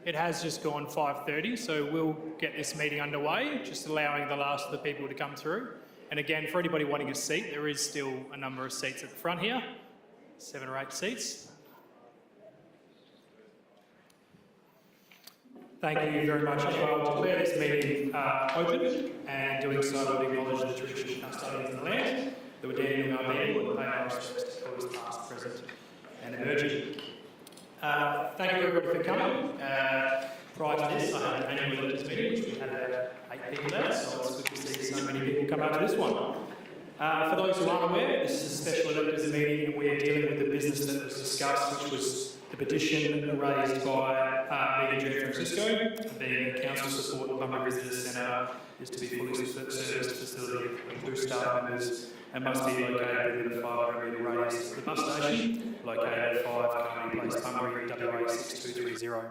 It has just gone 5:30, so we'll get this meeting underway, just allowing the last of the people to come through. And again, for anybody wanting a seat, there is still a number of seats at the front here, 7 or 8 seats. Thank you very much. I'll declare this meeting open, and doing so will acknowledge the traditional custodians of the land that were dead in our people and pay our respects to elders past, present and emerging. Thank you everybody for coming. Prior to this, I had an annual Electors meeting, which we had 8 people there, so it's good to see so many people come out to this one. For those who aren't aware, this is a special Electors meeting, and we are dealing with the business that was discussed, which was the petition raised by Megan J. Francisco, being council support the Bunbury Visitor Centre is to be fully serviced facility with 2 staff members and must be located within a 500 metre radius of the bus station, located at 5 Carmody Place, Bunbury, WA 6230.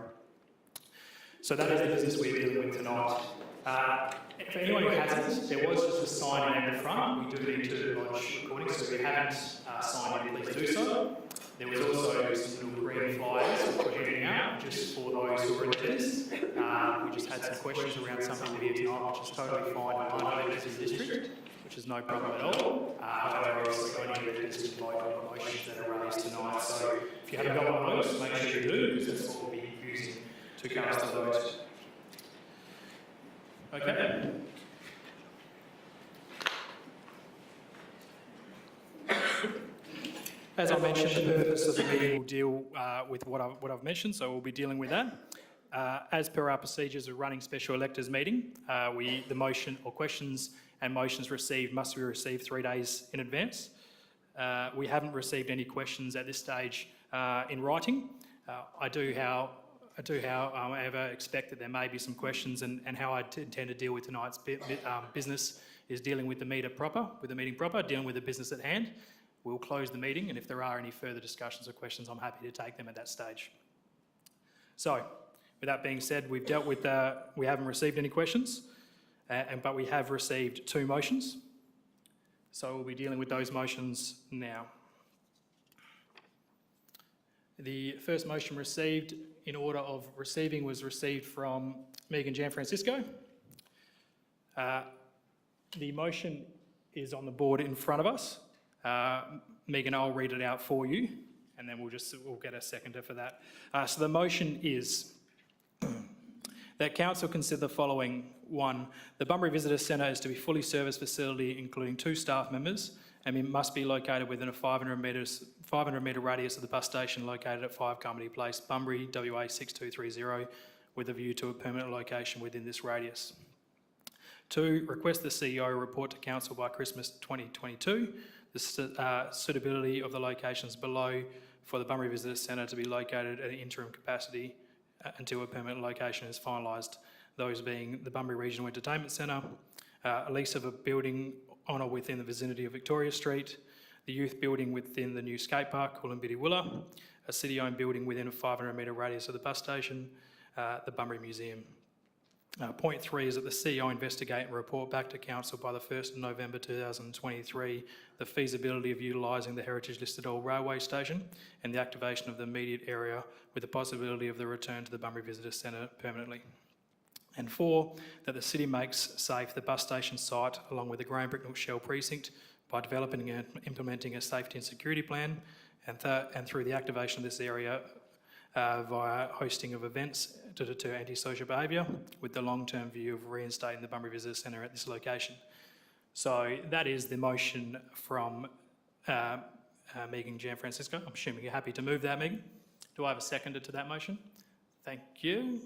So that is the business we're dealing with tonight. For anyone who hasn't, there was just a sign in at the front. We do need to lodge recordings, so if you haven't signed in, please do so. There was also some little green flyers which we're handing out just for those who are electors. We just had some questions around something here tonight, which is totally fine. I know electors in the district, which is no problem at all. However, obviously, only electors can vote on the motions that are raised tonight. So if you haven't got one of those, make sure you do, because that's what we'll be using to cast a vote. Okay. As I mentioned, the purpose of the meeting will deal with what I've mentioned, so we'll be dealing with that. As per our procedures of running special electors meeting, the motion or questions and motions received must be received 3 days in advance. We haven't received any questions at this stage in writing. I do, however, expect that there may be some questions, and how I intend to deal with tonight's business is dealing with the meeting proper, dealing with the business at hand. We'll close the meeting, and if there are any further discussions or questions, I'm happy to take them at that stage. So, with that being said, we've dealt with, we haven't received any questions, but we have received 2 motions. So we'll be dealing with those motions now. The first motion received in order of receiving was received from Megan Jan Francisco. The motion is on the board in front of us. Megan, I'll read it out for you, and then we'll get a seconder for that. So the motion is that council consider the following. 1, the Bunbury Visitor Centre is to be fully serviced facility, including 2 staff members, and it must be located within a 500 metre radius of the bus station located at 5 Carmody Place, Bunbury, WA 6230, with a view to a permanent location within this radius. 2, request the CEO report to council by Christmas 2022 the suitability of the locations below for the Bunbury Visitor Centre to be located at an interim capacity until a permanent location is finalised, those being the Bunbury Regional Entertainment Centre, a lease of a building on or within the vicinity of Victoria Street, the youth building within the new skate park, Coolanbiddy-Willa, a city-owned building within a 500 metre radius of the bus station, the Bunbury Museum. Point 3 is that the CEO investigate and report back to council by the 1st of November 2023 the feasibility of utilising the heritage listed old railway station and the activation of the immediate area with the possibility of the return to the Bunbury Visitor Centre permanently. And 4, that the city makes safe the bus station site along with the Graham Bricknell Shell precinct by developing and implementing a safety and security plan, and through the activation of this area via hosting of events to deter antisocial behaviour, with the long-term view of reinstating the Bunbury Visitor Centre at this location. So that is the motion from Megan Jan Francisco. I'm assuming you're happy to move that, Megan. Do I have a seconder to that motion? Thank you.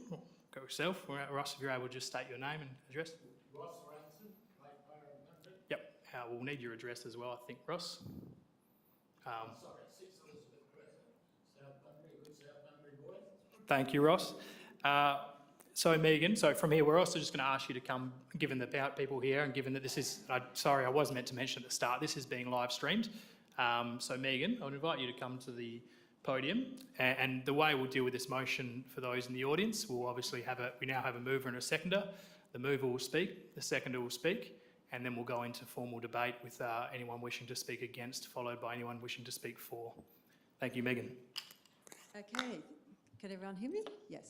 Go yourself. Ross, if you're able to just state your name and address. Ross Ranson, Bunbury. Yep. We'll need your address as well, I think, Ross. Sorry, 6 Elizabeth Crescent, South Bunbury, good South Bunbury boy. Thank you, Ross. So Megan, from here we're also just going to ask you to come, given the people here and given that this is, sorry I was meant to mention at the start, this is being live streamed. So Megan, I would invite you to come to the podium, and the way we'll deal with this motion for those in the audience, we'll obviously we now have a mover and a seconder. The mover will speak, the seconder will speak, and then we'll go into formal debate with anyone wishing to speak against, followed by anyone wishing to speak for. Thank you, Megan. Okay, can everyone hear me? Yes.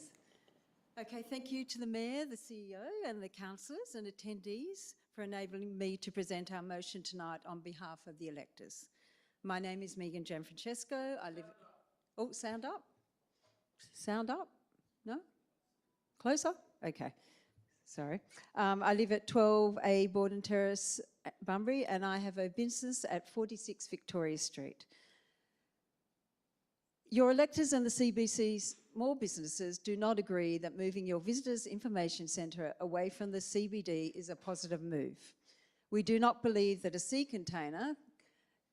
Okay, thank you to the Mayor, the CEO and the councillors and attendees for enabling me to present our motion tonight on behalf of the electors. My name is Megan Gianfrancesco. I live... Oh, sound up? Sound up? No? Closer? Okay, sorry. I live at 12A Borden Terrace, Bunbury, and I have a business at 46 Victoria Street. Your electors and the CBC's small businesses do not agree that moving your visitors information centre away from the CBD is a positive move. We do not believe that a sea container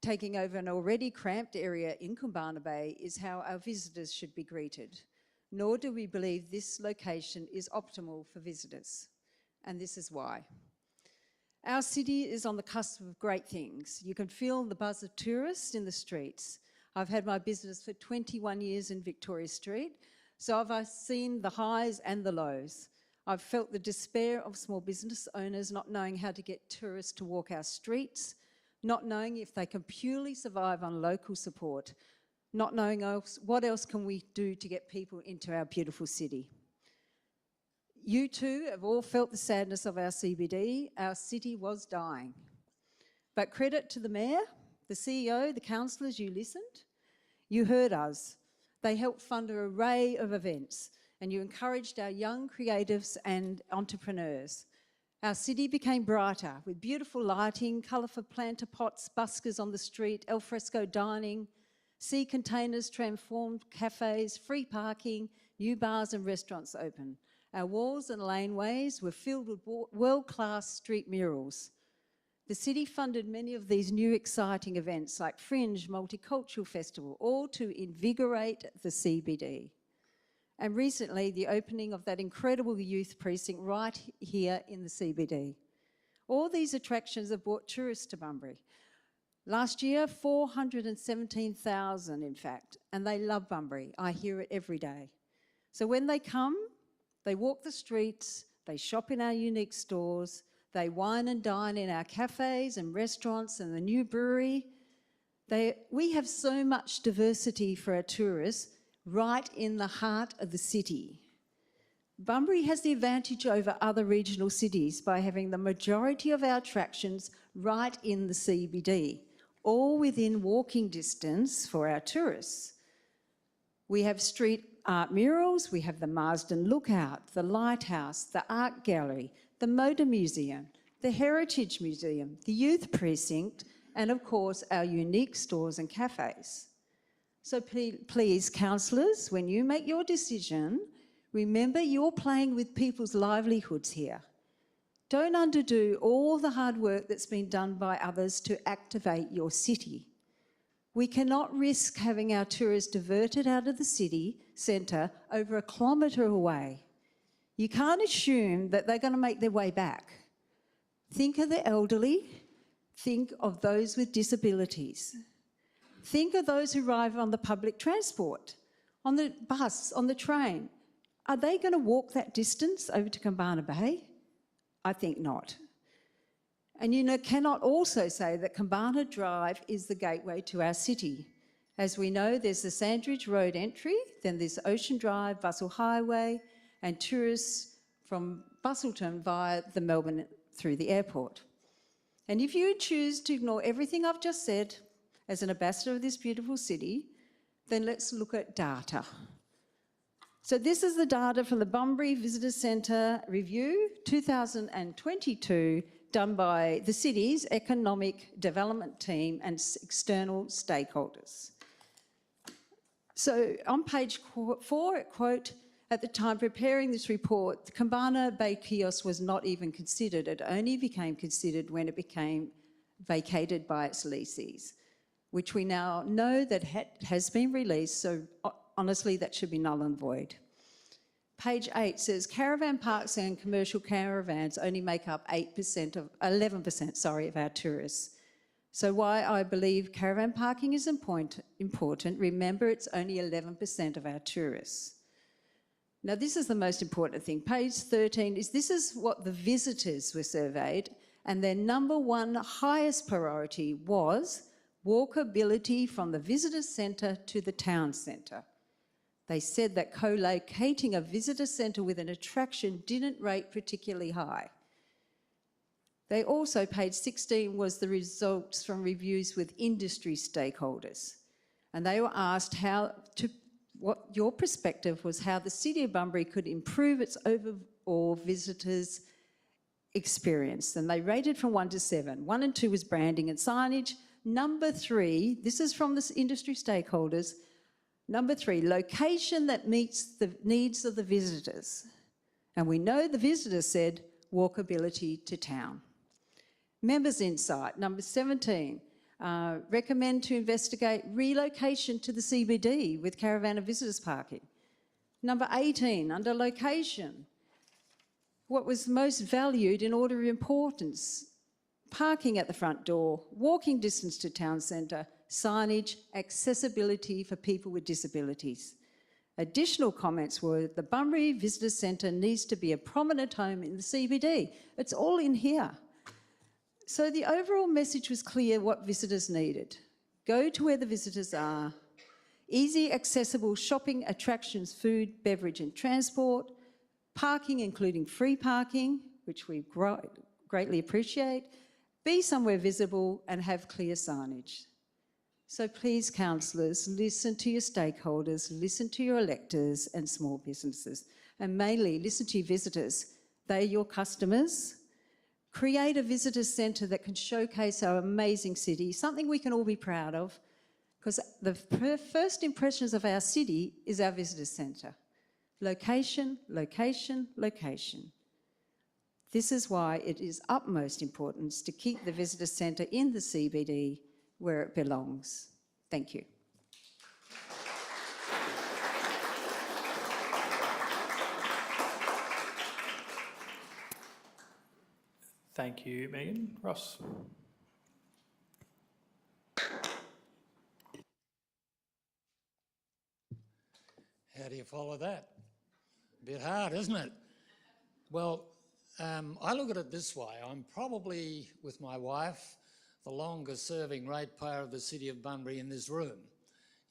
taking over an already cramped area in Kumbana Bay is how our visitors should be greeted, nor do we believe this location is optimal for visitors, and this is why. Our city is on the cusp of great things. You can feel the buzz of tourists in the streets. I've had my business for 21 years in Victoria Street, so I've seen the highs and the lows. I've felt the despair of small business owners not knowing how to get tourists to walk our streets, not knowing if they can purely survive on local support, not knowing what else can we do to get people into our beautiful city. You too have all felt the sadness of our CBD. Our city was dying. But credit to the Mayor, the CEO, the councillors, you listened. You heard us. They helped fund an array of events and you encouraged our young creatives and entrepreneurs. Our city became brighter with beautiful lighting, colourful planter pots, buskers on the street, alfresco dining, sea containers, transformed cafes, free parking, new bars and restaurants open. Our walls and laneways were filled with world-class street murals. The city funded many of these new exciting events like Fringe Multicultural Festival, all to invigorate the CBD. And recently, the opening of that incredible youth precinct right here in the CBD. All these attractions have brought tourists to Bunbury. Last year, 417,000 in fact, and they love Bunbury. I hear it every day. So when they come, they walk the streets, they shop in our unique stores, they wine and dine in our cafes and restaurants and the new brewery. We have so much diversity for our tourists right in the heart of the city. Bunbury has the advantage over other regional cities by having the majority of our attractions right in the CBD, all within walking distance for our tourists. We have street art murals, we have the Marsden Lookout, the Lighthouse, the Art Gallery, the Motor Museum, the Heritage Museum, the Youth Precinct, and of course our unique stores and cafes. So please, councillors, when you make your decision, remember you're playing with people's livelihoods here. Don't underdo all the hard work that's been done by others to activate your city. We cannot risk having our tourists diverted out of the city centre over a kilometre away. You can't assume that they're going to make their way back. Think of the elderly, think of those with disabilities. Think of those who arrive on the public transport, on the bus, on the train. Are they going to walk that distance over to Kumbana Bay? I think not. And you cannot also say that Kumbana Drive is the gateway to our city. As we know, there's the Sandridge Road entry, then there's Ocean Drive, Bustle Highway, and tourists from Bustleton via the Melbourne through the airport. And if you choose to ignore everything I've just said as an ambassador of this beautiful city, then let's look at data. So this is the data from the Bunbury Visitor Centre Review 2022 done by the city's economic development team and external stakeholders. So on page 4, it quote, at the time preparing this report, the Kumbana Bay kiosk was not even considered. It only became considered when it became vacated by its lessees, which we now know that has been released, so honestly that should be null and void. Page 8 says caravan parks and commercial caravans only make up 11% of our tourists. So why I believe caravan parking is important, remember it's only 11% of our tourists. Now this is the most important thing. Page 13 this is what the visitors were surveyed, and their number one highest priority was walkability from the visitor centre to the town centre. They said that co-locating a visitor centre with an attraction didn't rate particularly high. They also, page 16 was the results from reviews with industry stakeholders. And they were asked what your perspective was how the City of Bunbury could improve its overall visitors' experience. And they rated from 1 to 7. 1 and 2 was branding and signage. Number 3, this is from the industry stakeholders, number 3, location that meets the needs of the visitors. And we know the visitors said walkability to town. Members' insight, number 17, recommend to investigate relocation to the CBD with caravan and visitors parking. Number 18, under location, what was most valued in order of importance? Parking at the front door, walking distance to town centre, signage, accessibility for people with disabilities. Additional comments were the Bunbury Visitor Centre needs to be a prominent home in the CBD. It's all in here. So the overall message was clear what visitors needed. Go to where the visitors are. Easy, accessible shopping, attractions, food, beverage and transport. Parking, including free parking, which we greatly appreciate. Be somewhere visible and have clear signage. So please, councillors, listen to your stakeholders, listen to your electors and small businesses, and mainly listen to your visitors. They're your customers. Create a visitor centre that can showcase our amazing city, something we can all be proud of, because the first impressions of our city is our visitor centre. Location, location, location. This is why it is utmost importance to keep the visitor centre in the CBD where it belongs. Thank you. Thank you, Megan. Ross? How do you follow that? A bit hard, isn't it? Well, I look at it this way. I'm probably, with my wife, the longest serving ratepayer of the City of Bunbury in this room.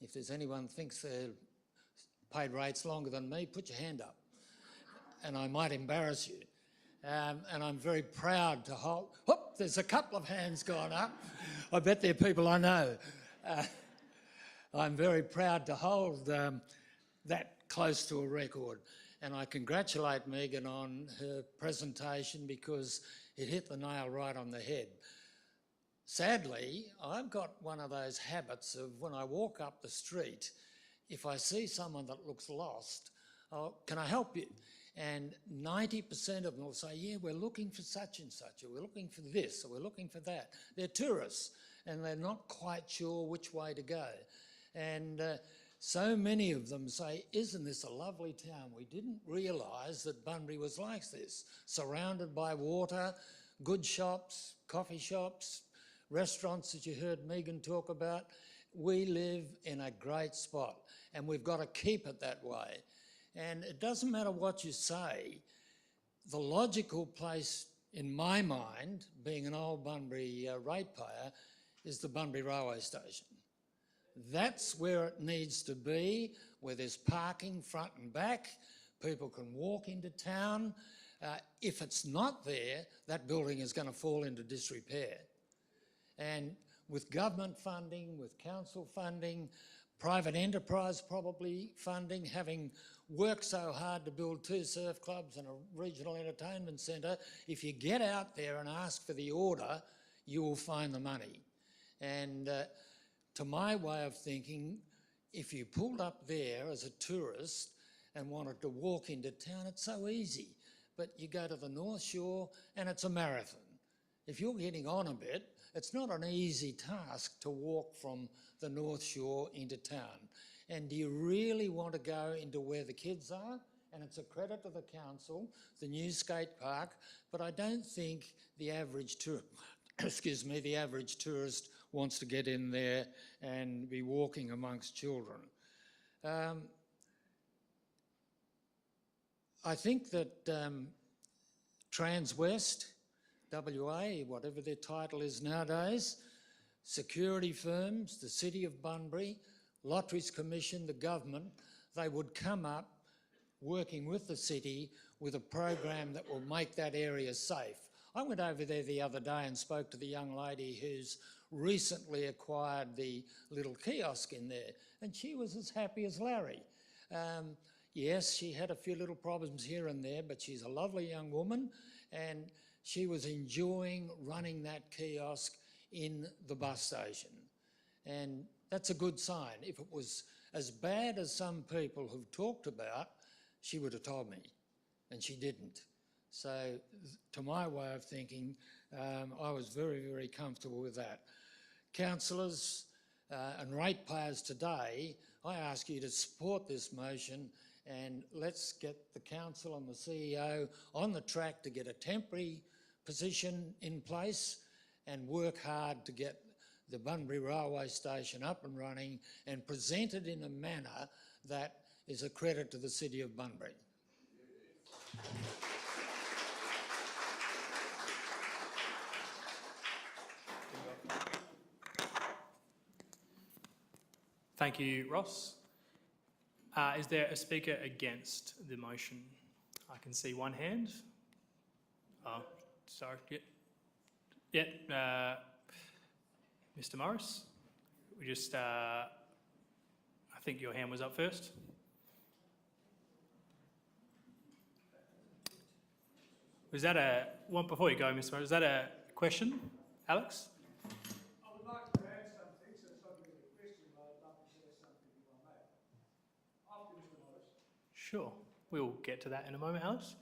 If there's anyone thinks they're paid rates longer than me, put your hand up. And I might embarrass you. And I'm very proud to hold... Whoop, there's a couple of hands gone up. I bet they're people I know. I'm very proud to hold that close to a record. And I congratulate Megan on her presentation because it hit the nail right on the head. Sadly, I've got one of those habits of when I walk up the street, if I see someone that looks lost, oh, can I help you? And 90% of them will say, yeah, we're looking for such and such, or we're looking for this, or we're looking for that. They're tourists, and they're not quite sure which way to go. And so many of them say, isn't this a lovely town? We didn't realise that Bunbury was like this, surrounded by water, good shops, coffee shops, restaurants that you heard Megan talk about. We live in a great spot, and we've got to keep it that way. And it doesn't matter what you say, the logical place in my mind, being an old Bunbury ratepayer, is the Bunbury Railway Station. That's where it needs to be, where there's parking front and back, people can walk into town. If it's not there, that building is going to fall into disrepair. And with government funding, with council funding, private enterprise probably funding, having worked so hard to build 2 surf clubs and a regional entertainment centre, if you get out there and ask for the order, you will find the money. And to my way of thinking, if you pulled up there as a tourist and wanted to walk into town, it's so easy. But you go to the North Shore and it's a marathon. If you're getting on a bit, it's not an easy task to walk from the North Shore into town. And do you really want to go into where the kids are? And it's a credit to the council, the new skate park, but I don't think the average the average tourist wants to get in there and be walking amongst children. I think that Transwest, WA, whatever their title is nowadays, security firms, the City of Bunbury, Lotteries Commission, the government, they would come up working with the city with a program that will make that area safe. I went over there the other day and spoke to the young lady who's recently acquired the little kiosk in there, and she was as happy as Larry. Yes, she had a few little problems here and there, but she's a lovely young woman, and she was enjoying running that kiosk in the bus station. And that's a good sign. If it was as bad as some people have talked about, she would have told me, and she didn't. So to my way of thinking, I was very, very comfortable with that. Councillors and ratepayers today, I ask you to support this motion, and let's get the council and the CEO on the track to get a temporary position in place and work hard to get the Bunbury Railway Station up and running and presented in a manner that is a credit to the City of Bunbury. Thank you, Ross. Is there a speaker against the motion? I can see one hand. Oh, sorry. Mr. Morris, we just, I think your hand was up first. Was that before you go, Mr. Morris, was that a question, Alex? I would like to add something, so it's not really a question, but I'd love to share something if I may. After Mr. Morris. Sure, we'll get to that in a moment, Alex.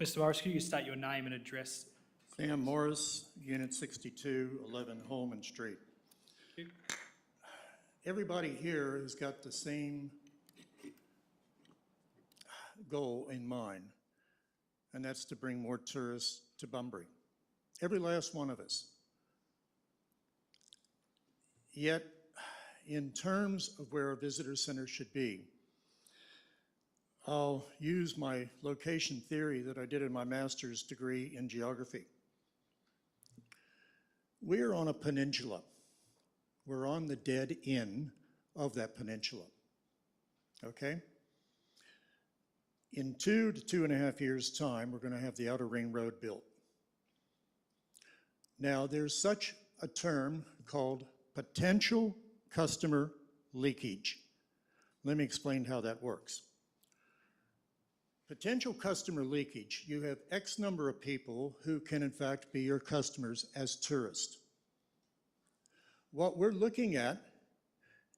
Mr. Morris, could you state your name and address? Sam Morris, Unit 62, 11 Holman Street. Thank you. Everybody here has got the same goal in mind, and that's to bring more tourists to Bunbury. Every last one of us. Yet, in terms of where a visitor center should be, I'll use my location theory that I did in my master's degree in geography. We're on a peninsula. We're on the dead end of that peninsula, okay? In 2 to 2.5 years' time, we're going to have the Outer Ring Road built. Now, there's such a term called potential customer leakage. Let me explain how that works. Potential customer leakage, you have X number of people who can in fact be your customers as tourists. What we're looking at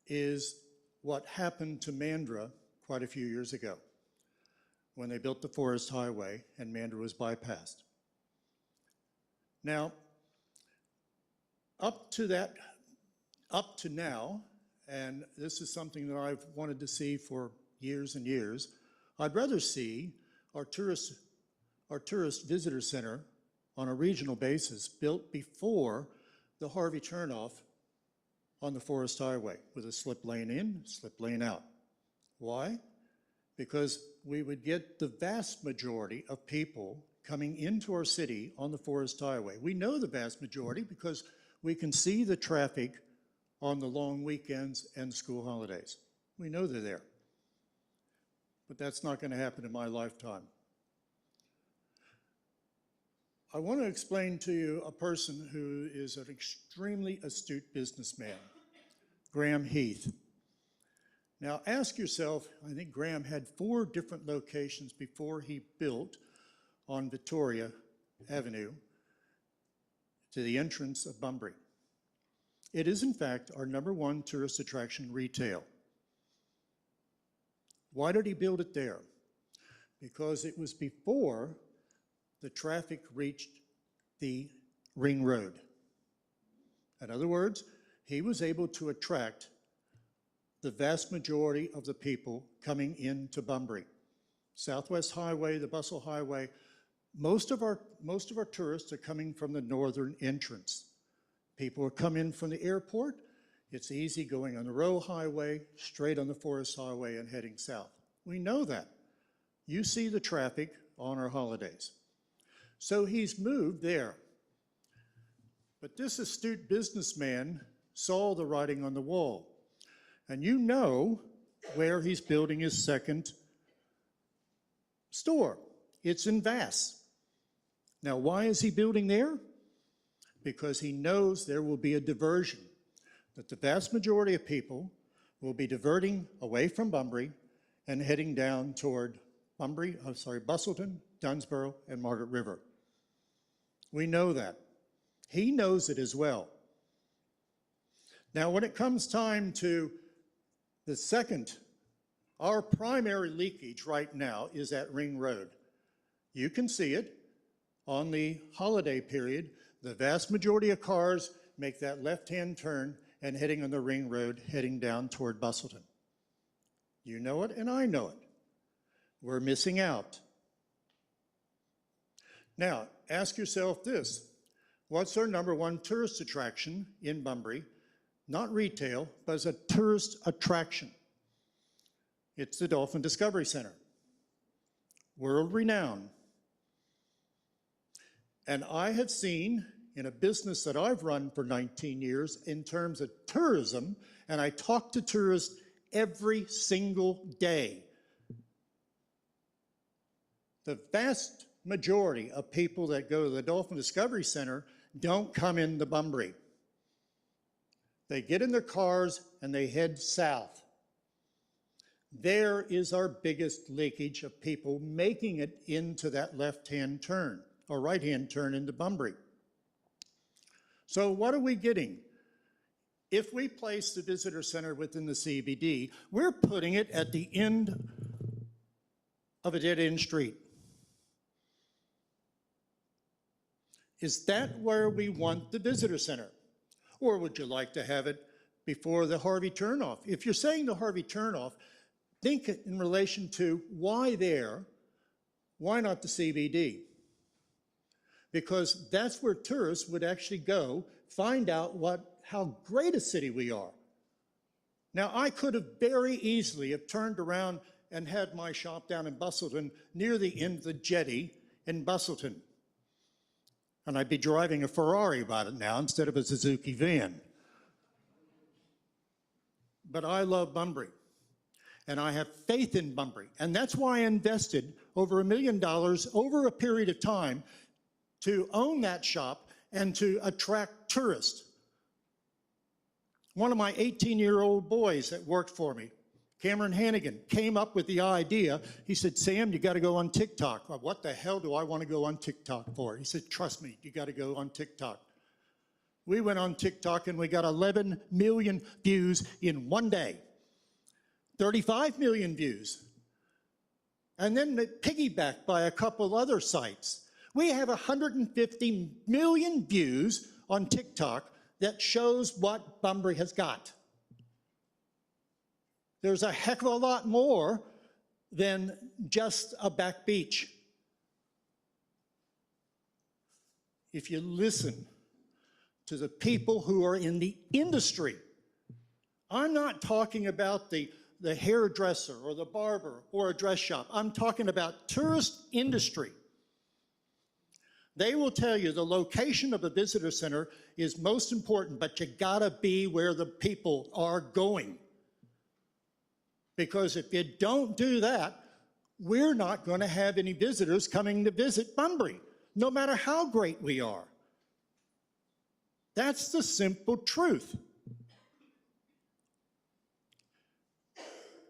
is what happened to Mandurah quite a few years ago when they built the Forest Highway and Mandurah was bypassed. Now, up to now, and this is something that I've wanted to see for years and years, I'd rather see our tourist visitor center on a regional basis built before the Harvey turnoff on the Forest Highway with a slip lane in, slip lane out. Why? Because we would get the vast majority of people coming into our city on the Forest Highway. We know the vast majority because we can see the traffic on the long weekends and school holidays. We know they're there. But that's not going to happen in my lifetime. I want to explain to you a person who is an extremely astute businessman, Graham Heath. Now ask yourself, I think Graham had 4 different locations before he built on Victoria Avenue to the entrance of Bunbury. It is in fact our #1 tourist attraction, retail. Why did he build it there? Because it was before the traffic reached the ring road. In other words, he was able to attract the vast majority of the people coming into Bunbury. Southwest Highway, the Bustle Highway, most of our tourists are coming from the northern entrance. People are coming from the airport. It's easy going on the Row Highway, straight on the Forest Highway and heading south. We know that. You see the traffic on our holidays. So he's moved there. But this astute businessman saw the writing on the wall. And you know where he's building his second store. It's in Vass. Now, why is he building there? Because he knows there will be a diversion, that the vast majority of people will be diverting away from Bunbury and heading down toward Bustleton, Dunsboro, and Margaret River. We know that. He knows it as well. Now, when it comes time to the second, our primary leakage right now is at Ring Road. You can see it on the holiday period. The vast majority of cars make that left-hand turn and heading on the Ring Road, heading down toward Bustleton. You know it, and I know it. We're missing out. Now, ask yourself this. What's our number one tourist attraction in Bunbury? Not retail, but as a tourist attraction. It's the Dolphin Discovery Center. World-renowned. And I have seen, in a business that I've run for 19 years, in terms of tourism, and I talk to tourists every single day, the vast majority of people that go to the Dolphin Discovery Center don't come into Bunbury. They get in their cars and they head south. There is our biggest leakage of people making it into that left-hand turn or right-hand turn into Bunbury. So what are we getting? If we place the visitor center within the CBD, we're putting it at the end of a dead-end street. Is that where we want the visitor center? Or would you like to have it before the Harvey turnoff? If you're saying the Harvey turnoff, think in relation to why there, why not the CBD? Because that's where tourists would actually go, find out how great a city we are. Now, I could have very easily have turned around and had my shop down in Bustleton near the end of the jetty in Bustleton. And I'd be driving a Ferrari about it now instead of a Suzuki van. But I love Bunbury, and I have faith in Bunbury. And that's why I invested over $1 million over a period of time to own that shop and to attract tourists. One of my 18-year-old boys that worked for me, Cameron Hannigan, came up with the idea. He said, Sam, you got to go on TikTok. Well, what the hell do I want to go on TikTok for? He said, trust me, you got to go on TikTok. We went on TikTok and we got 11 million views in one day, 35 million views. And then piggybacked by a couple other sites. We have 150 million views on TikTok that shows what Bunbury has got. There's a heck of a lot more than just a back beach. If you listen to the people who are in the industry, I'm not talking about the hairdresser or the barber or a dress shop. I'm talking about tourist industry. They will tell you the location of a visitor center is most important, but you gotta be where the people are going. Because if you don't do that, we're not going to have any visitors coming to visit Bunbury, no matter how great we are. That's the simple truth.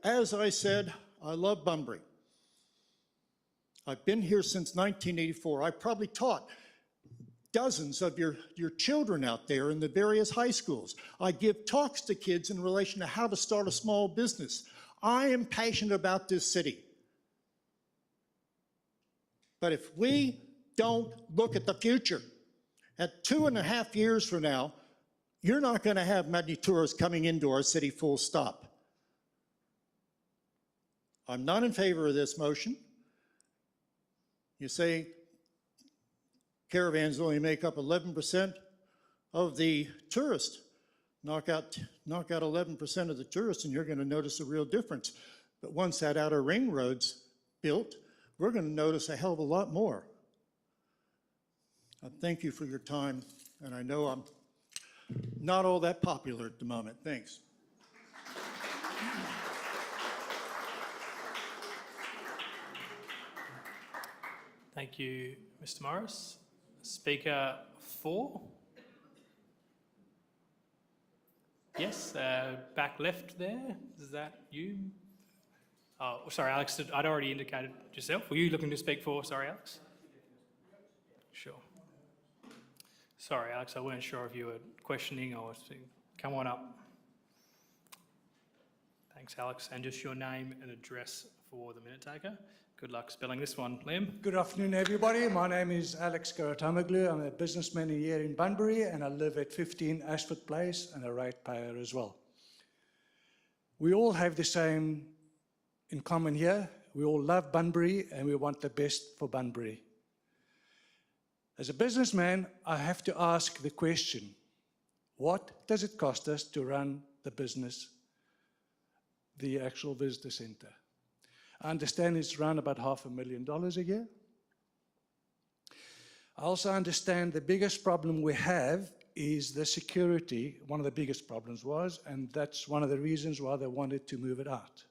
As I said, I love Bunbury. I've been here since 1984. I probably taught dozens of your children out there in the various high schools. I give talks to kids in relation to how to start a small business. I am passionate about this city. But if we don't look at the future, at 2.5 years from now, you're not going to have many tourists coming into our city, full stop. I'm not in favor of this motion. You say caravans only make up 11% of the tourists. Knock out 11% of the tourists and you're going to notice a real difference. But once that outer ring road's built, we're going to notice a hell of a lot more. Thank you for your time, and I know I'm not all that popular at the moment. Thanks. Thank you, Mr. Morris. Speaker 4? Yes, back left there. Is that you? Oh, sorry, Alex, I'd already indicated yourself. Were you looking to speak for? Sorry, Alex. Sure. Sorry, Alex, I weren't sure if you were questioning or speaking. Come on up. Thanks, Alex. And just your name and address for the minute taker. Good luck spelling this one, Liam. Good afternoon, everybody. My name is Alex Karatamaglu. I'm a businessman here in Bunbury, and I live at 15 Ashford Place and a ratepayer as well. We all have the same in common here. We all love Bunbury, and we want the best for Bunbury. As a businessman, I have to ask the question, what does it cost us to run the business, the actual visitor centre? I understand it's around about $500,000 a year. I also understand the biggest problem we have is the security. One of the biggest problems was, and that's one of the reasons why they wanted to move it out.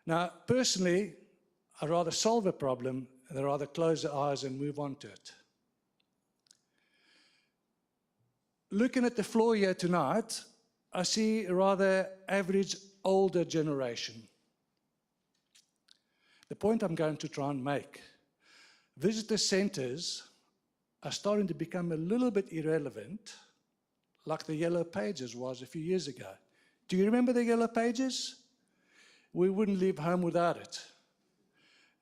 Now, personally, I'd rather solve a problem than rather close the eyes and move on to it. Looking at the floor here tonight, I see a rather average older generation. The point I'm going to try and make, visitor centres are starting to become a little bit irrelevant, like the Yellow Pages was a few years ago. Do you remember the Yellow Pages? We wouldn't leave home without it.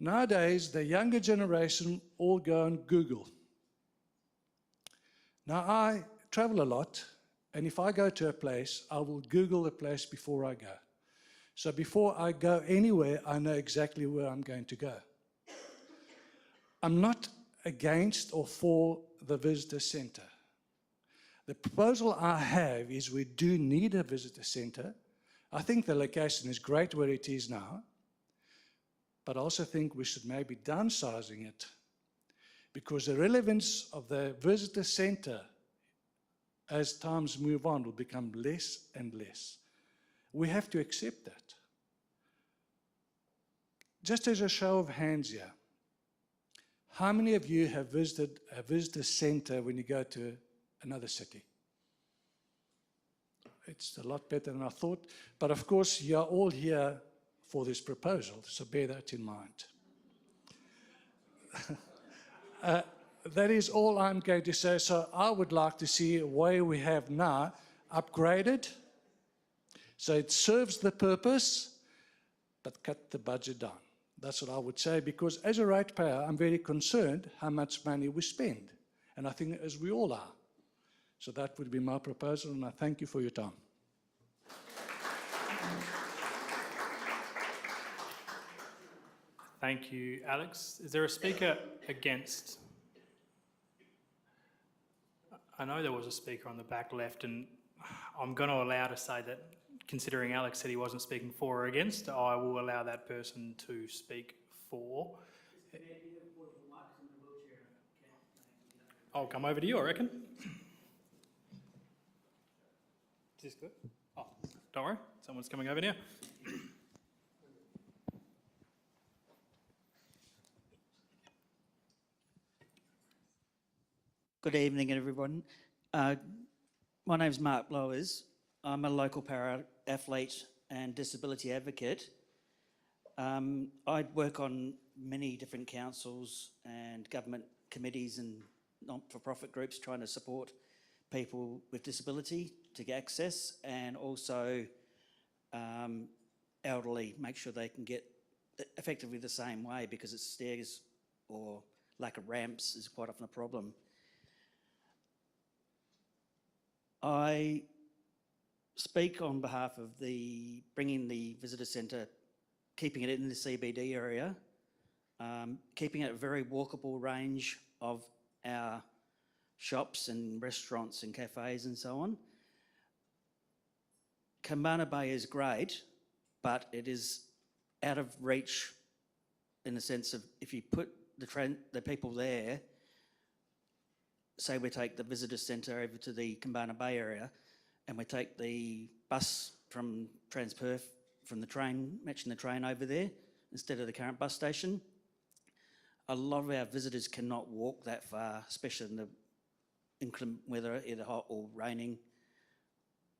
Nowadays, the younger generation all go on Google. Now, I travel a lot, and if I go to a place, I will Google the place before I go. So before I go anywhere, I know exactly where I'm going to go. I'm not against or for the visitor centre. The proposal I have is we do need a visitor centre. I think the location is great where it is now, but I also think we should maybe downsizing it, because the relevance of the visitor centre as times move on will become less and less. We have to accept that. Just as a show of hands here, how many of you have visited a visitor centre when you go to another city? It's a lot better than I thought, but of course you're all here for this proposal, so bear that in mind. That is all I'm going to say. So I would like to see where we have now upgraded, so it serves the purpose, but cut the budget down. That's what I would say, because as a ratepayer, I'm very concerned how much money we spend, and I think as we all are. So that would be my proposal, and I thank you for your time. Thank you, Alex. Is there a speaker against? I know there was a speaker on the back left, and I'm going to allow to say that, considering Alex said he wasn't speaking for or against, I will allow that person to speak for. I'll come over to you, I reckon. Is this good? Oh, don't worry, someone's coming over now. Good evening, everyone. My name's Mark Blowers. I'm a local para-athlete and disability advocate. I work on many different councils and government committees and not-for-profit groups trying to support people with disability to get access, and also elderly, make sure they can get effectively the same way, because it's stairs or lack of ramps is quite often a problem. I speak on behalf of bringing the visitor centre, keeping it in the CBD area, keeping it a very walkable range of our shops and restaurants and cafes and so on. Kambana Bay is great, but it is out of reach in the sense of, if you put the people there, say we take the visitor centre over to the Kambana Bay area, and we take the bus from Transperth, from the train, matching the train over there, instead of the current bus station. A lot of our visitors cannot walk that far, especially in the inclement weather, either hot or raining,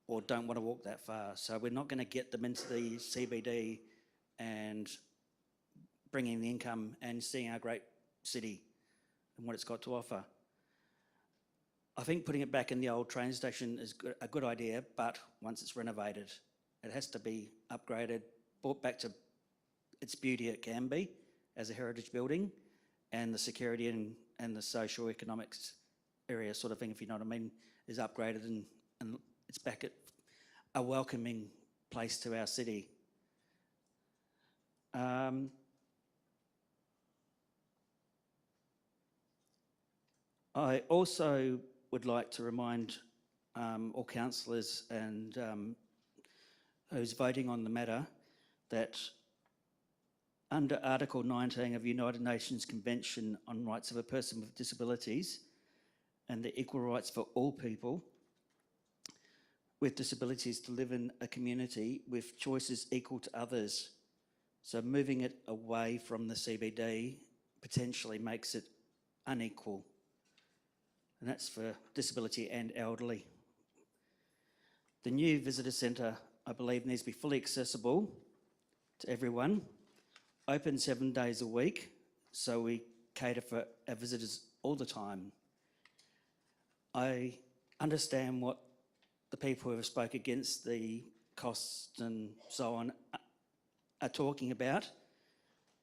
or don't want to walk that far. So we're not going to get them into the CBD and bringing the income and seeing our great city and what it's got to offer. I think putting it back in the old train station is a good idea, but once it's renovated, it has to be upgraded, brought back to its beauty it can be as a heritage building, and the security and the social economics area sort of thing, if you know what I mean, is upgraded and it's back at a welcoming place to our city. I also would like to remind all councillors and who's voting on the matter that under Article 19 of the United Nations Convention on Rights of a Person with Disabilities and the equal rights for all people with disabilities to live in a community with choices equal to others. So moving it away from the CBD potentially makes it unequal. And that's for disability and elderly. The new visitor centre, I believe, needs to be fully accessible to everyone, open 7 days a week, so we cater for our visitors all the time. I understand what the people who have spoke against the costs and so on are talking about.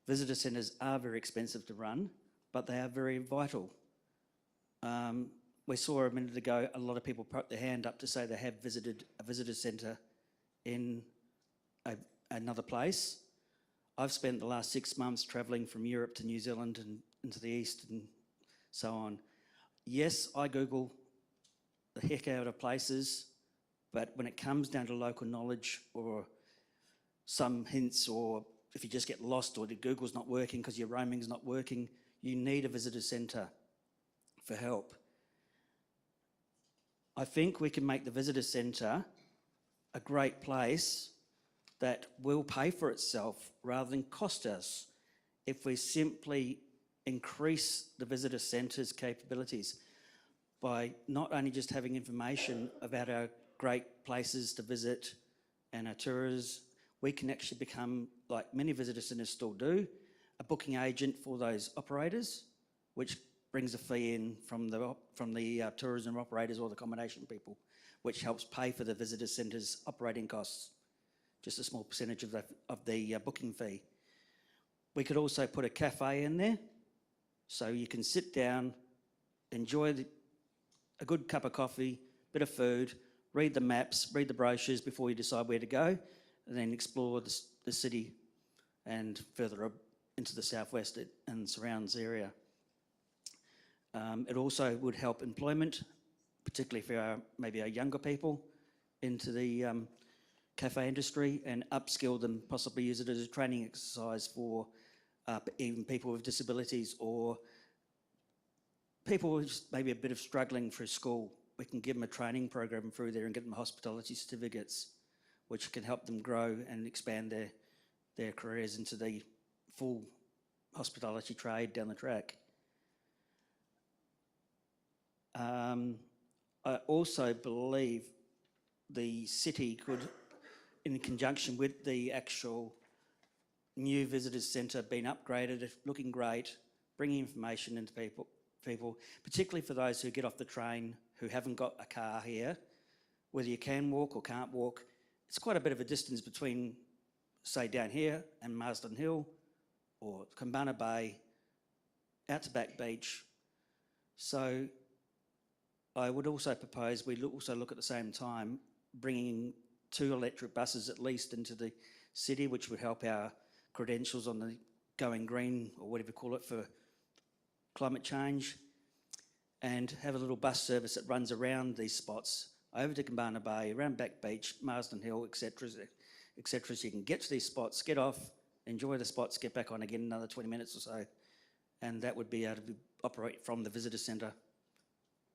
Visitor centres are very expensive to run, but they are very vital. We saw a minute ago a lot of people put their hand up to say they have visited a visitor centre in another place. I've spent the last 6 months travelling from Europe to New Zealand and into the East and so on. Yes, I Google the heck out of places, but when it comes down to local knowledge or some hints, or if you just get lost or the Google's not working because your roaming's not working, you need a visitor centre for help. I think we can make the visitor centre a great place that will pay for itself rather than cost us if we simply increase the visitor centre's capabilities by not only just having information about our great places to visit and our tours. We can actually become, like many visitor centres still do, a booking agent for those operators, which brings a fee in from the tourism operators or the accommodation people, which helps pay for the visitor centre's operating costs, just a small percentage of the booking fee. We could also put a cafe in there, so you can sit down, enjoy a good cup of coffee, bit of food, read the maps, read the brochures before you decide where to go, and then explore the city and further up into the southwest and surrounds area. It also would help employment, particularly for maybe our younger people, into the cafe industry, and upskill them, possibly use it as a training exercise for even people with disabilities or people who's maybe a bit of struggling through school. We can give them a training program through there and get them hospitality certificates, which can help them grow and expand their careers into the full hospitality trade down the track. I also believe the city could, in conjunction with the actual new visitors centre being upgraded, looking great, bringing information into people, particularly for those who get off the train who haven't got a car here, whether you can walk or can't walk. It's quite a bit of a distance between, say, down here and Marsden Hill or Kambana Bay, out to Back Beach. So I would also propose we also look at the same time bringing 2 electric buses at least into the city, which would help our credentials on the going green, or whatever you call it, for climate change, and have a little bus service that runs around these spots, over to Kambana Bay, around Back Beach, Marsden Hill, etc., etc. So you can get to these spots, get off, enjoy the spots, get back on again another 20 minutes or so, and that would be able to operate from the visitor centre.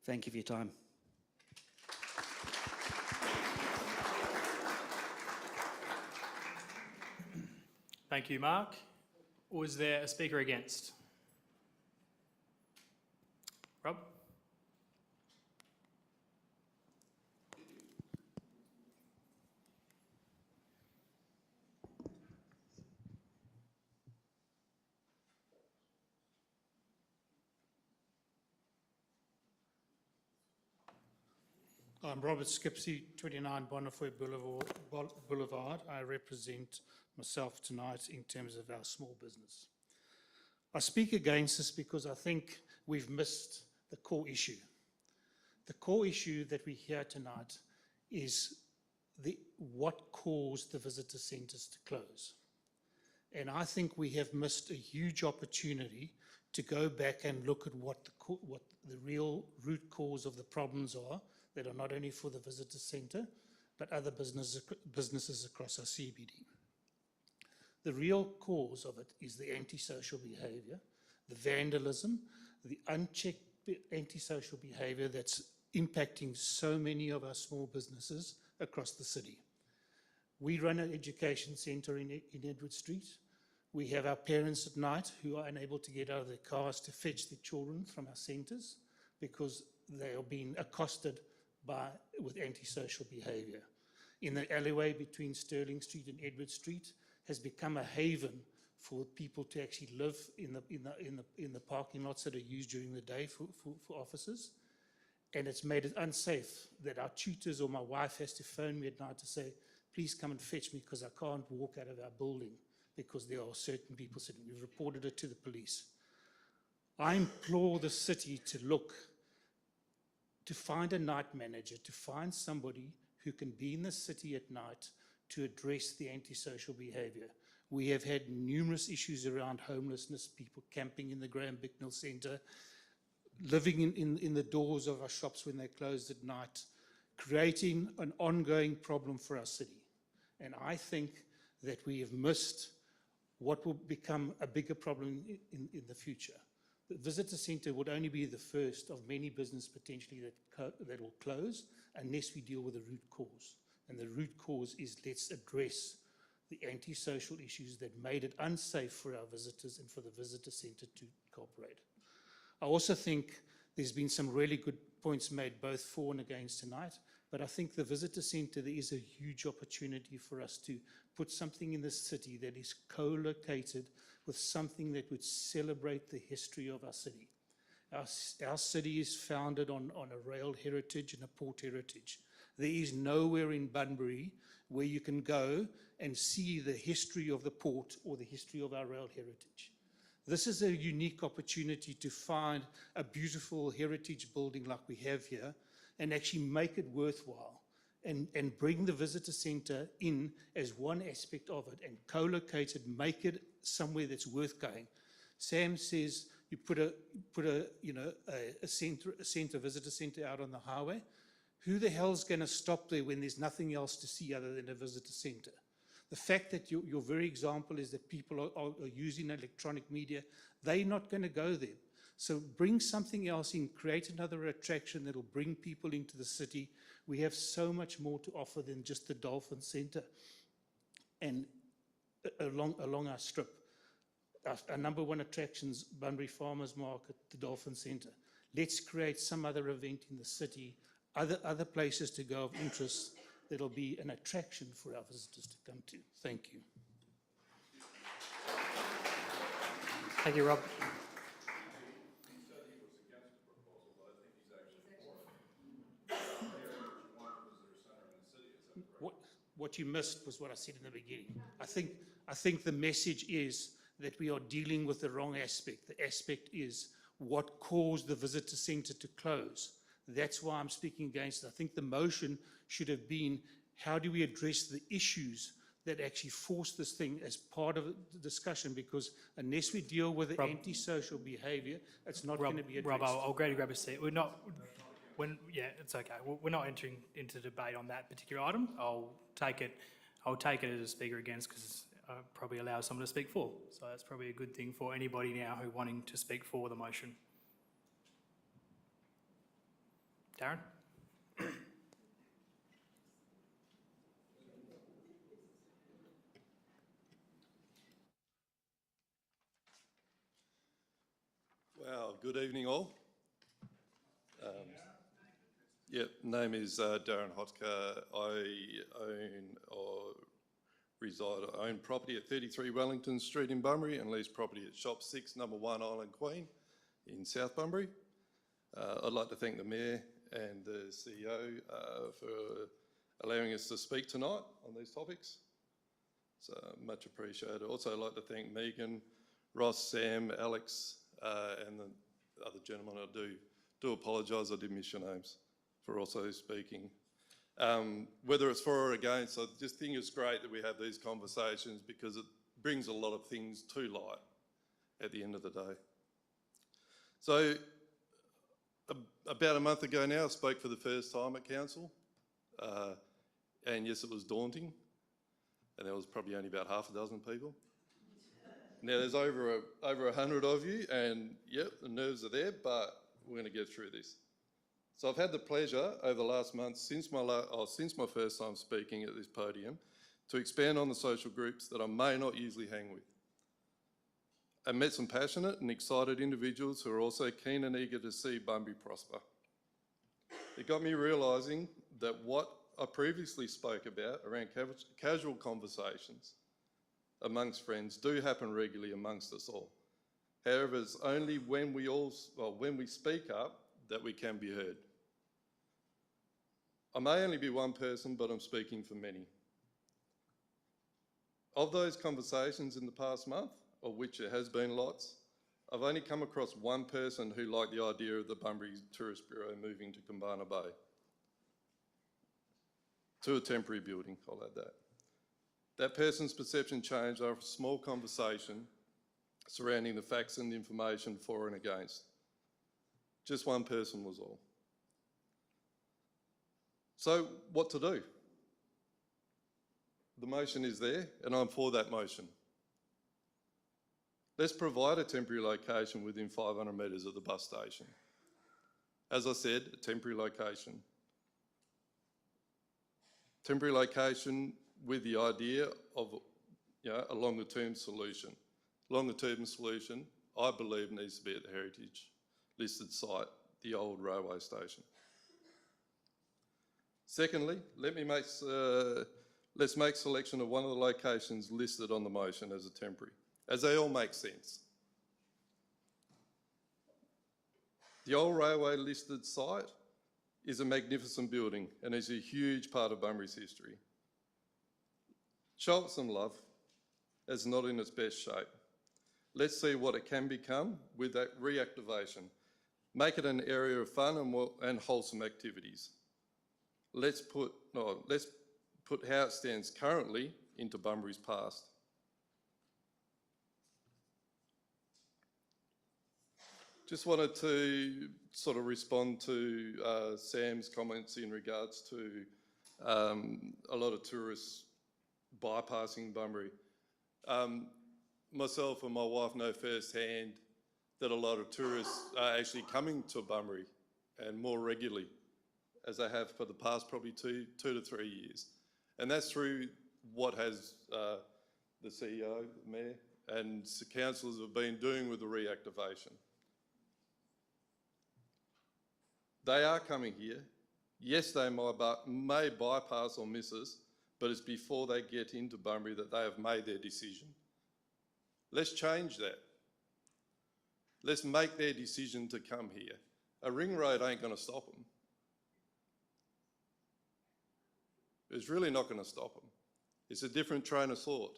Thank you for your time. Thank you, Mark. Was there a speaker against? Rob? I'm Robert Skipsey, 29 Bonnefoy Boulevard. I represent myself tonight in terms of our small business. I speak against this because I think we've missed the core issue. The core issue that we hear tonight is what caused the visitor centres to close. And I think we have missed a huge opportunity to go back and look at what the real root cause of the problems are that are not only for the visitor centre, but other businesses across our CBD. The real cause of it is the antisocial behaviour, the vandalism, the unchecked antisocial behaviour that's impacting so many of our small businesses across the city. We run an education centre in Edward Street. We have our parents at night who are unable to get out of their cars to fetch their children from our centres because they are being accosted with antisocial behaviour. In the alleyway between Stirling Street and Edward Street has become a haven for people to actually live in the parking lots that are used during the day for offices. And it's made it unsafe that our tutors or my wife has to phone me at night to say, please come and fetch me because I can't walk out of our building because there are certain people sitting. We've reported it to the police. I implore the city to find a night manager, to find somebody who can be in the city at night to address the antisocial behaviour. We have had numerous issues around homelessness, people camping in the Graham Bicknell Centre, living in the doors of our shops when they're closed at night, creating an ongoing problem for our city. And I think that we have missed what will become a bigger problem in the future. The visitor centre would only be the first of many businesses potentially that will close unless we deal with the root cause. And the root cause is let's address the antisocial issues that made it unsafe for our visitors and for the visitor centre to cooperate. I also think there's been some really good points made both for and against tonight, but I think the visitor centre, there is a huge opportunity for us to put something in the city that is co-located with something that would celebrate the history of our city. Our city is founded on a rail heritage and a port heritage. There is nowhere in Bunbury where you can go and see the history of the port or the history of our rail heritage. This is a unique opportunity to find a beautiful heritage building like we have here and actually make it worthwhile and bring the visitor centre in as one aspect of it and co-locate it, make it somewhere that's worth going. Sam says you put a visitor centre out on the highway. Who the hell's going to stop there when there's nothing else to see other than a visitor centre? The fact that your very example is that people are using electronic media, they're not going to go there. So bring something else in, create another attraction that'll bring people into the city. We have so much more to offer than just the Dolphin Centre and along our strip. Our number one attractions, Bunbury Farmers Market, the Dolphin Centre. Let's create some other event in the city, other places to go of interest that'll be an attraction for our visitors to come to. Thank you. Thank you, Rob. What you missed was what I said in the beginning. I think the message is that we are dealing with the wrong aspect. The aspect is what caused the visitor centre to close. That's why I'm speaking against it. I think the motion should have been, how do we address the issues that actually forced this thing as part of the discussion? Because unless we deal with the antisocial behaviour, it's not going to be addressed. Rob, I'll grab a seat. Yeah, it's okay. We're not entering into debate on that particular item. I'll take it as a speaker against because I probably allow someone to speak for. So that's probably a good thing for anybody now who wanting to speak for the motion. Darren? Well, good evening all. Yep, name is Darren Hotker. I own property at 33 Wellington Street in Bunbury and lease property at Shop 6, number 1 Island Queen in South Bunbury. I'd like to thank the Mayor and the CEO for allowing us to speak tonight on these topics. It's much appreciated. Also, I'd like to thank Megan, Ross, Sam, Alex, and the other gentlemen. I do apologise, I did miss your names, for also speaking. Whether it's for or against, I just think it's great that we have these conversations because it brings a lot of things to light at the end of the day. So, about a month ago now, I spoke for the first time at council, and yes, it was daunting, and there was probably only about half a dozen people. Now there's over 100 of you, and yep, the nerves are there, but we're going to get through this. So I've had the pleasure over the last month, since my first time speaking at this podium, to expand on the social groups that I may not usually hang with. I met some passionate and excited individuals who are also keen and eager to see Bunbury prosper. It got me realising that what I previously spoke about around casual conversations amongst friends do happen regularly amongst us all. However, it's only when we speak up that we can be heard. I may only be one person, but I'm speaking for many. Of those conversations in the past month, of which there has been lots, I've only come across one person who liked the idea of the Bunbury Tourist Bureau moving to Kumbana Bay, to a temporary building, I'll add that. That person's perception changed after a small conversation surrounding the facts and information for and against. Just one person was all. So, what to do? The motion is there, and I'm for that motion. Let's provide a temporary location within 500 metres of the bus station. As I said, a temporary location. Temporary location with the idea of a longer term solution. Longer term solution, I believe, needs to be at the heritage listed site, the old railway station. Secondly, let's make selection of one of the locations listed on the motion as a temporary, as they all make sense. The old railway listed site is a magnificent building and is a huge part of Bunbury's history. Show it some love, as it's not in its best shape. Let's see what it can become with that reactivation. Make it an area of fun and wholesome activities. Let's put how it stands currently into Bunbury's past. Just wanted to sort of respond to Sam's comments in regards to a lot of tourists bypassing Bunbury. Myself and my wife know firsthand that a lot of tourists are actually coming to Bunbury, and more regularly, as they have for the past probably two to 3 years. And that's through what has the CEO, the Mayor, and the councillors have been doing with the reactivation. They are coming here. Yes, they may bypass or miss us, but it's before they get into Bunbury that they have made their decision. Let's change that. Let's make their decision to come here. A ring road ain't going to stop them. It's really not going to stop them. It's a different train of thought.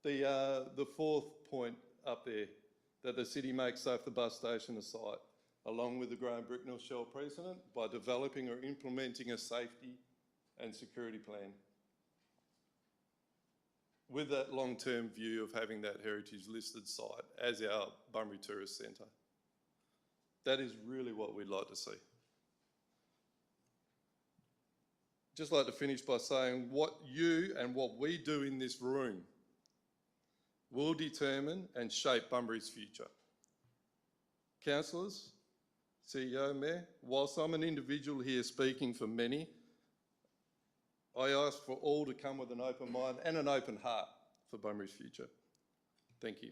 The fourth point up there, that the city makes safe the bus station a site, along with the Graham Bricknell Shell precedent, by developing or implementing a safety and security plan, with that long-term view of having that heritage listed site as our Bunbury Tourist Centre. That is really what we'd like to see. Just like to finish by saying what you and what we do in this room will determine and shape Bunbury's future. Councillors, CEO, Mayor, whilst I'm an individual here speaking for many, I ask for all to come with an open mind and an open heart for Bunbury's future. Thank you.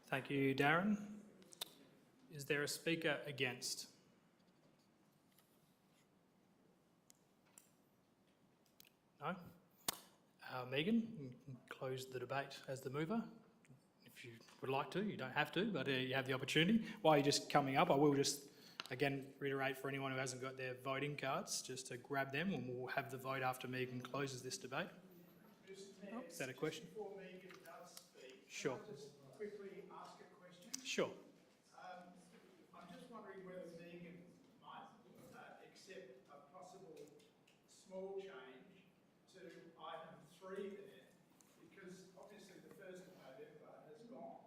Thank you, Darren. Is there a speaker against? No? Megan, you can close the debate as the mover. If you would like to, you don't have to, but you have the opportunity. While you're just coming up, I will just, again, reiterate for anyone who hasn't got their voting cards, just to grab them and we'll have the vote after Megan closes this debate. Is that a question? Before Megan does speak, Sure. can I just quickly ask a question? Sure. I'm just wondering whether Megan might accept a possible small change to item 3 there, because obviously the 1st of November has gone.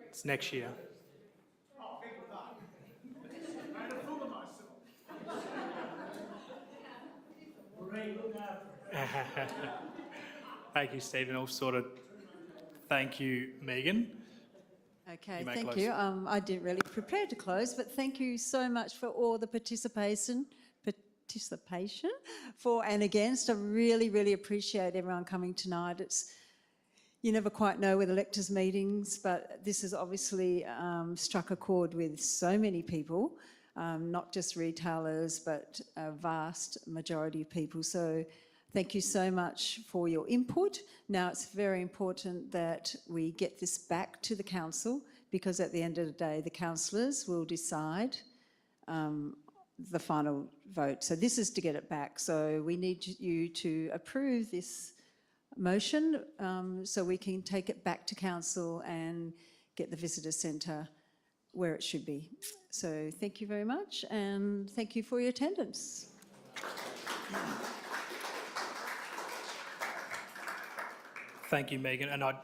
It's next year. Oh, beg your pardon. Made a fool of myself. Thank you, Stephen. All sorted. Thank you, Megan. Okay, You may thank close. you. I didn't really prepare to close, but thank you so much for all the participation for and against. I really, really appreciate everyone coming tonight. You never quite know with electors meetings, but this has obviously struck a chord with so many people, not just retailers, but a vast majority of people. So thank you so much for your input. Now it's very important that we get this back to the council, because at the end of the day, the councillors will decide the final vote. So this is to get it back. So we need you to approve this motion so we can take it back to council and get the visitor centre where it should be. So thank you very much, and thank you for your attendance. Thank you, Megan. And I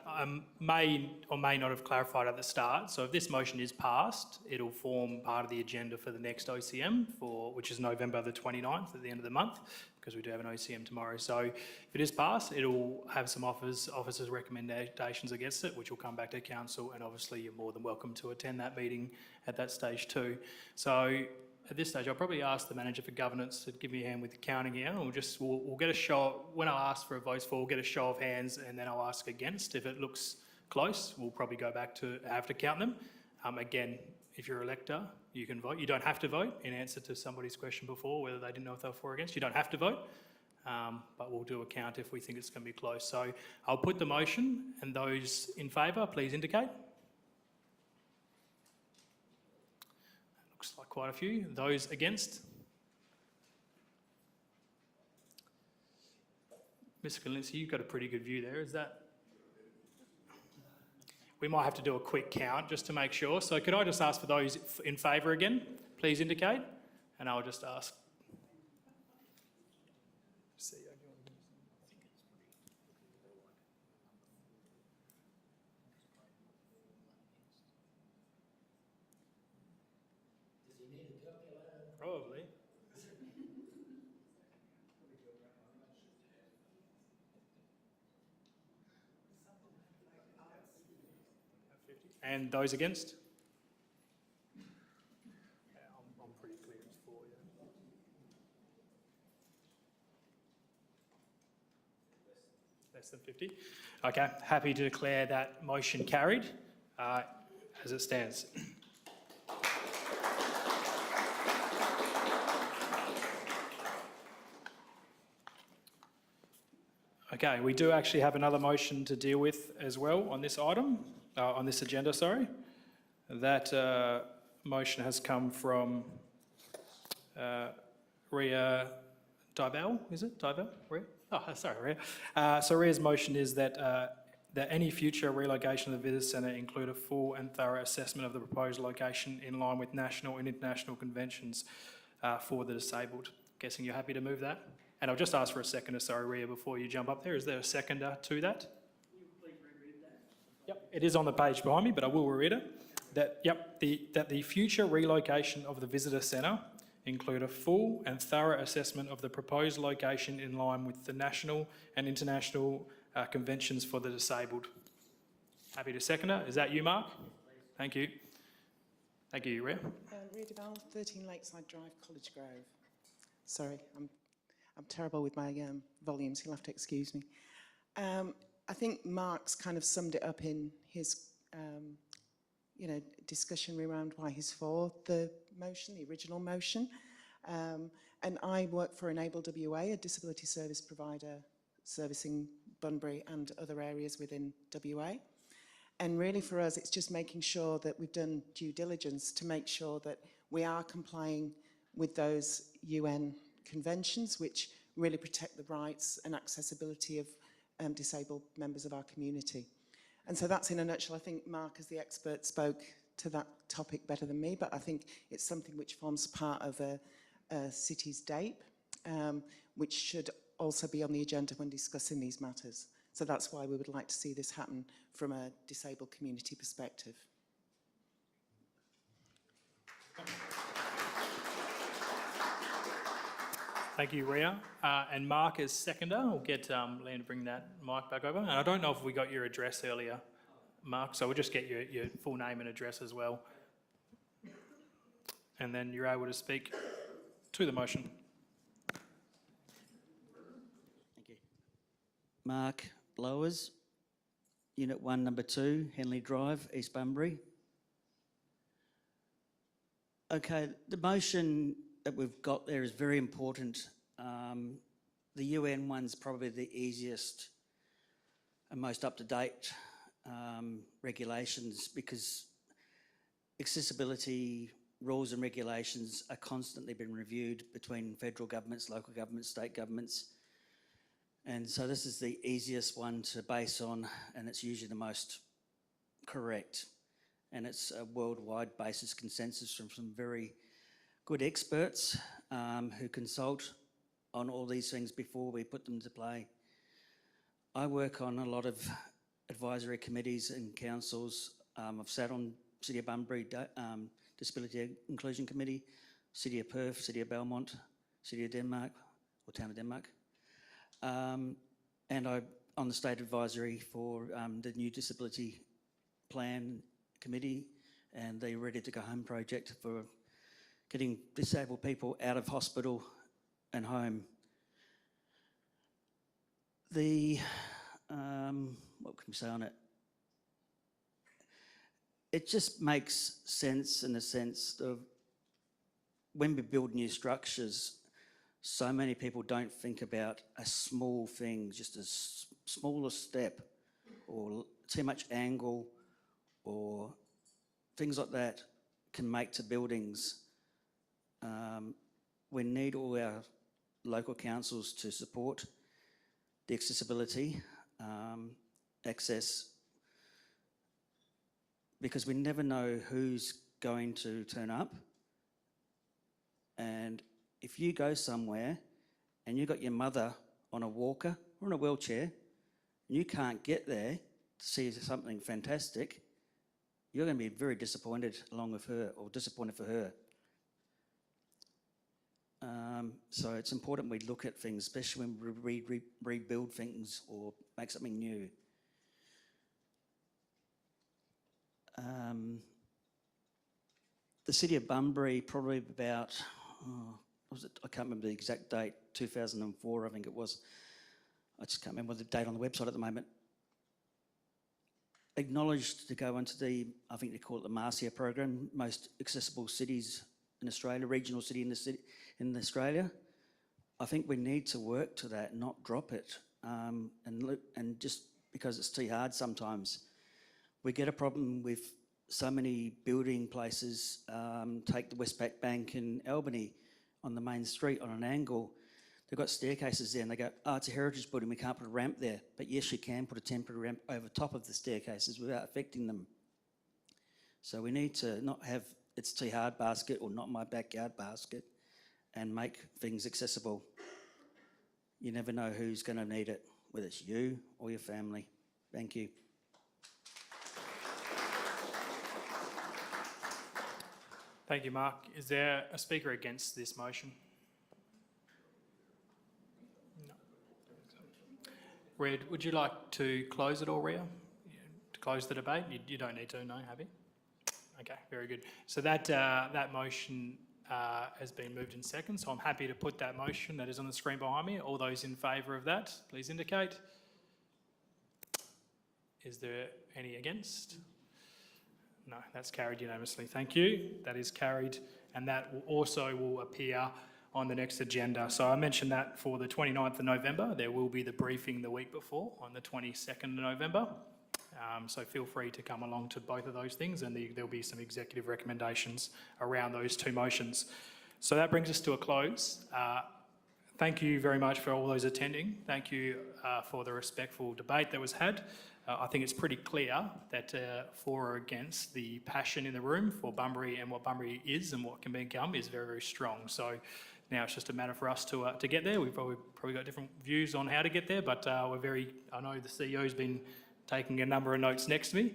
may or may not have clarified at the start. So if this motion is passed, it'll form part of the agenda for the next OCM, which is November the 29th at the end of the month, because we do have an OCM tomorrow. So if it is passed, it'll have some officers' recommendations against it, which will come back to council. And obviously, you're more than welcome to attend that meeting at that stage too. So at this stage, I'll probably ask the manager for governance to give me a hand with the counting here. We'll get a show. When I ask for a vote for, we'll get a show of hands, and then I'll ask against. If it looks close, we'll probably go back to have to count them. Again, if you're an elector, you can vote. You don't have to vote. In answer to somebody's question before, whether they didn't know if they were for or against, you don't have to vote. But we'll do a count if we think it's going to be close. So I'll put the motion, and those in favour, please indicate. Looks like quite a few. Those against? Mr. Kalinski, you've got a pretty good view there. Is that? We might have to do a quick count just to make sure. So could I just ask for those in favour again? Please indicate. And I'll just ask. Probably. And those against? Yeah, I'm pretty clear it's 4, yeah. Less than 50? Okay, happy to declare that motion carried as it stands. Okay, we do actually have another motion to deal with as well on this item, on this agenda, sorry. That motion has come from Ria Dybel, is it? Dybel? Ria? Oh, sorry, Ria. So Ria's motion is that that any future relocation of the visitor centre include a full and thorough assessment of the proposed location in line with national and international conventions for the disabled. Guessing you're happy to move that? And I'll just ask for a seconder, sorry, Ria, before you jump up there. Is there a seconder to that? Can you please reread that? Yep, it is on the page behind me, but I will reread it. That the future relocation of the visitor centre include a full and thorough assessment of the proposed location in line with the national and international conventions for the disabled. Happy to seconder. Is that you, Mark? Thank you. Thank you, Ria. Ria Deval, 13 Lakeside Drive, College Grove. Sorry, I'm terrible with my volumes. You'll have to excuse me. I think Mark's kind of summed it up in his, discussion around why he's for the motion, the original motion. And I work for Enable WA, a disability service provider servicing Bunbury and other areas within WA. And really for us, it's just making sure that we've done due diligence to make sure that we are complying with those UN conventions, which really protect the rights and accessibility of disabled members of our community. And so that's in a nutshell. I think Mark, as the expert, spoke to that topic better than me, but I think it's something which forms part of a city's DAPE, which should also be on the agenda when discussing these matters. So that's why we would like to see this happen from a disabled community perspective. Thank you, Ria. And Mark as seconder. We'll get Leanne to bring that mic back over. And I don't know if we got your address earlier, Mark, so we'll just get your full name and address as well. And then you're able to speak to the motion. Thank you. Mark Blowers, Unit 1, Number 2, Henley Drive, East Bunbury. Okay, the motion that we've got there is very important. The UN one's probably the easiest and most up-to-date regulations, because accessibility rules and regulations are constantly being reviewed between federal governments, local governments, state governments. And so this is the easiest one to base on, and it's usually the most correct. And it's a worldwide basis consensus from some very good experts who consult on all these things before we put them to play. I work on a lot of advisory committees and councils. I've sat on City of Bunbury Disability Inclusion Committee, City of Perth, City of Belmont, City of Denmark, or Town of Denmark. And I'm on the state advisory for the new disability plan committee and the Ready to Go Home project for getting disabled people out of hospital and home. The, what can we say on it? It just makes sense in the sense of when we build new structures, so many people don't think about a small thing, just a smaller step or too much angle or things like that can make to buildings. We need all our local councils to support the accessibility, access, because we never know who's going to turn up. And if you go somewhere and you've got your mother on a walker or in a wheelchair and you can't get there to see something fantastic, you're going to be very disappointed along with her, or disappointed for her. So it's important we look at things, especially when we rebuild things or make something new. The City of Bunbury, probably about, I can't remember the exact date, 2004 I think it was. I just can't remember the date on the website at the moment. Acknowledged to go into the, I think they call it the Marcia program, most accessible cities in Australia, regional city in Australia. I think we need to work to that, not drop it. And just because it's too hard sometimes. We get a problem with so many building places, take the Westpac Bank in Albany on the main street on an angle. They've got staircases there and they go, oh, it's a heritage building, we can't put a ramp there. But yes, you can put a temporary ramp over top of the staircases without affecting them. So we need to not have it's too hard basket or not my backyard basket and make things accessible. You never know who's going to need it, whether it's you or your family. Thank you. Thank you, Mark. Is there a speaker against this motion? No. Red, would you like to close it all, Ria? To close the debate? You don't need to, no, have you? Okay, very good. So that motion has been moved in second, so I'm happy to put that motion that is on the screen behind me. All those in favour of that, please indicate. Is there any against? No, that's carried unanimously. Thank you. That is carried, and that also will appear on the next agenda. So I mentioned that for the 29th of November, there will be the briefing the week before on the 22nd of November. So feel free to come along to both of those things, and there'll be some executive recommendations around those two motions. So that brings us to a close. Thank you very much for all those attending. Thank you for the respectful debate that was had. I think it's pretty clear that for or against, the passion in the room for Bunbury and what Bunbury is and what can become is very, very strong. So now it's just a matter for us to get there. We've probably got different views on how to get there, but I know the CEO's been taking a number of notes next to me.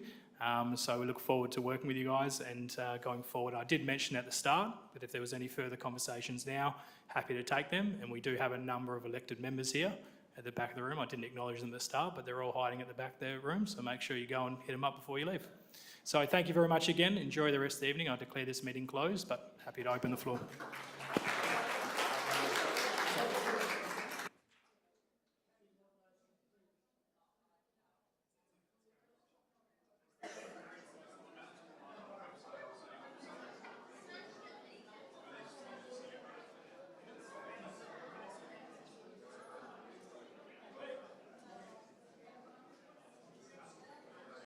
So we look forward to working with you guys and going forward. I did mention at the start that if there was any further conversations now, happy to take them. And we do have a number of elected members here at the back of the room. I didn't acknowledge them at the start, but they're all hiding at the back of the room. So make sure you go and hit them up before you leave. So thank you very much again. Enjoy the rest of the evening. I declare this meeting closed, but happy to open the floor.